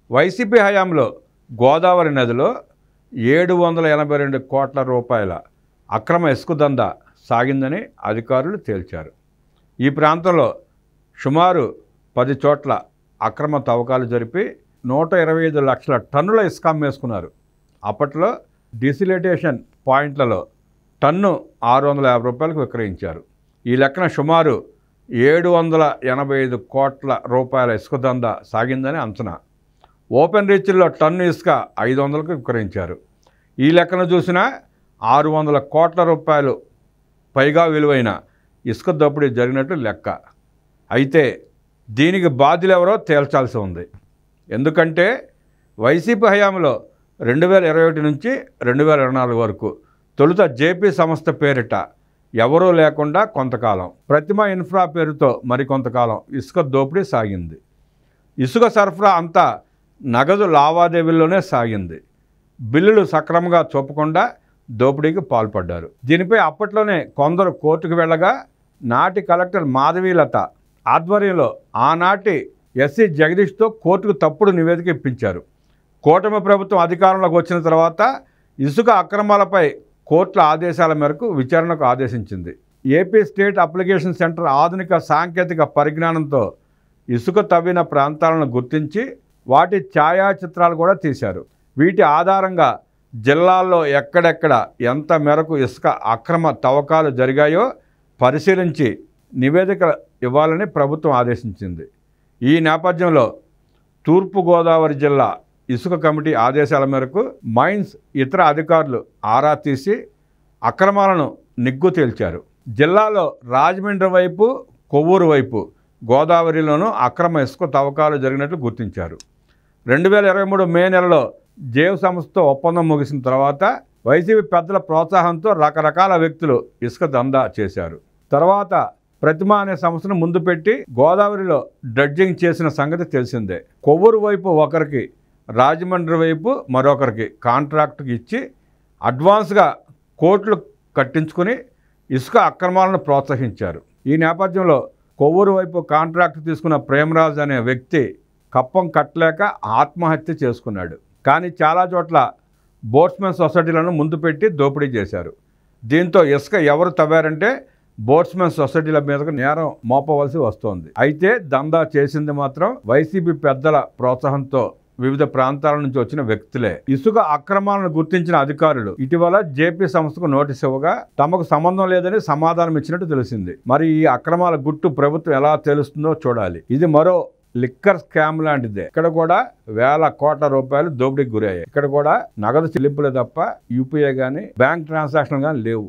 YCP హయాంలో గోదావరి నదిలో 782 కోట్ల రూపాయల అక్రమ ఇసుక దందా సాగిందని అధికారులు తేల్చారు. ఈ ప్రాంతంలో సుమారు 10 చోట్ల అక్రమ తవ్వకాలు జరిపి 125 లక్షల టన్నుల ఇసుక అమ్మేసుకున్నారు. అప్పట్లో డిసిలిటేషన్ పాయింట్లలో టన్ను 650 రూపాయలకు విక్రయించారు. ఈ లెక్కన సుమారు 785 కోట్ల రూపాయల ఇసుక దందా సాగిందని అంచనా. ఓపెన్ రీచ్ల్లో టన్ను ఇసుక 500కు విక్రయించారు. ఈ లెక్కన చూసినా 600 కోట్ల రూపాయలు పైగా విలువైన ఇసుక దోపిడీ జరిగినట్లు లెక్క. అయితే దీనికి బాధ్యులెవరో తేల్చాల్సి ఉంది. ఎందుకంటే వైసీపీ హయాంలో 2021 నుంచి 2024 వరకు తొలుత జేపీ సంస్థ పేరిట ఎవరూ లేకుండా కొంతకాలం, ప్రతిమ ఇన్ఫ్రా పేరుతో మరికొంతకాలం ఇసుక దోపిడీ సాగింది. ఇసుక సరఫరా అంతా నగదు లావాదేవీల్లోనే సాగింది. బిల్లులు సక్రమంగా చూపకుండా దోపిడీకి పాల్పడ్డారు. దీనిపై అప్పట్లోనే కొందరు కోర్టుకు వెళ్ళగా నాటి కలెక్టర్ మాధవీలత ఆధ్వర్యంలో ఆనాటి ఎస్సీ జగదీష్తో కోర్టుకు తప్పుడు నివేదిక ఇప్పించారు. కూటమి ప్రభుత్వం అధికారంలోకి వచ్చిన తర్వాత ఇసుక అక్రమాలపై కోర్టుల ఆదేశాల మేరకు విచారణకు ఆదేశించింది. ఏపీ స్టేట్ అప్లికేషన్ సెంటర్ ఆధునిక సాంకేతిక పరిజ్ఞానంతో ఇసుక తవ్విన ప్రాంతాలను గుర్తించి వాటి ఛాయాచిత్రాలు కూడా తీశారు. వీటి ఆధారంగా జిల్లాల్లో ఎక్కడెక్కడ ఎంత మేరకు ఇసుక అక్రమ తవ్వకాలు జరిగాయో పరిశీలించి నివేదిక ఇవ్వాలని ప్రభుత్వం ఆదేశించింది. ఈ నేపథ్యంలో తూర్పుగోదావరి జిల్లా ఇసుక కమిటీ ఆదేశాల మేరకు మైన్స్ ఇతర అధికారులు ఆరా తీసి అక్రమాలను నిగ్గు తేల్చారు. జిల్లాలో రాజమండ్రి వైపు, కొవ్వూరు వైపు గోదావరిలోనూ అక్రమ ఇసుక తవ్వకాలు జరిగినట్లు గుర్తించారు. 2023 మే నెలలో జేవ్ సంస్థతో ఒప్పందం ముగిసిన తర్వాత వైసీపీ పెద్దల ప్రోత్సాహంతో రకరకాల వ్యక్తులు ఇసుక దందా చేశారు. తర్వాత ప్రతిమ అనే సంస్థను ముందు పెట్టి గోదావరిలో డ్రెడ్జింగ్ చేసిన సంగతి తెలిసిందే. కొవ్వూరు వైపు ఒకరికి, రాజమండ్రి వైపు మరొకరికి కాంట్రాక్టుకి ఇచ్చి అడ్వాన్స్గా కోట్లు కట్టించుకుని ఇసుక అక్రమాలను ప్రోత్సహించారు. ఈ నేపథ్యంలో కొవ్వూరు వైపు కాంట్రాక్ట్ తీసుకున్న ప్రేమరాజ్ అనే వ్యక్తి కప్పం కట్టలేక ఆత్మహత్య చేసుకున్నాడు. కానీ చాలా చోట్ల బోట్స్మెన్ సొసైటీలను ముందు పెట్టి దోపిడీ చేశారు. దీంతో ఇసుక ఎవరు తవ్వారంటే బోట్స్మెన్ సొసైటీల మీదకు నేరం మోపవలసి వస్తోంది. అయితే దందా చేసింది మాత్రం వైసీపీ పెద్దల ప్రోత్సాహంతో వివిధ ప్రాంతాల నుంచి వచ్చిన వ్యక్తులే. ఇసుక అక్రమాలను గుర్తించిన అధికారులు ఇటీవల జేపీ సంస్థకు నోటీసు ఇవ్వగా తమకు సంబంధం లేదని సమాధానం ఇచ్చినట్టు తెలిసింది. మరి ఈ అక్రమాల గుట్టు ప్రభుత్వం ఎలా తెలుస్తుందో చూడాలి. ఇది మరో లిక్కర్ స్కామ్ లాంటిదే. ఇక్కడ కూడా వేల కోట్ల రూపాయలు దోపిడీకి గురయ్యాయి. ఇక్కడ కూడా నగదు చెల్లింపులే తప్ప యూపీఐ కానీ బ్యాంక్ ట్రాన్సాక్షన్ కానీ లేవు.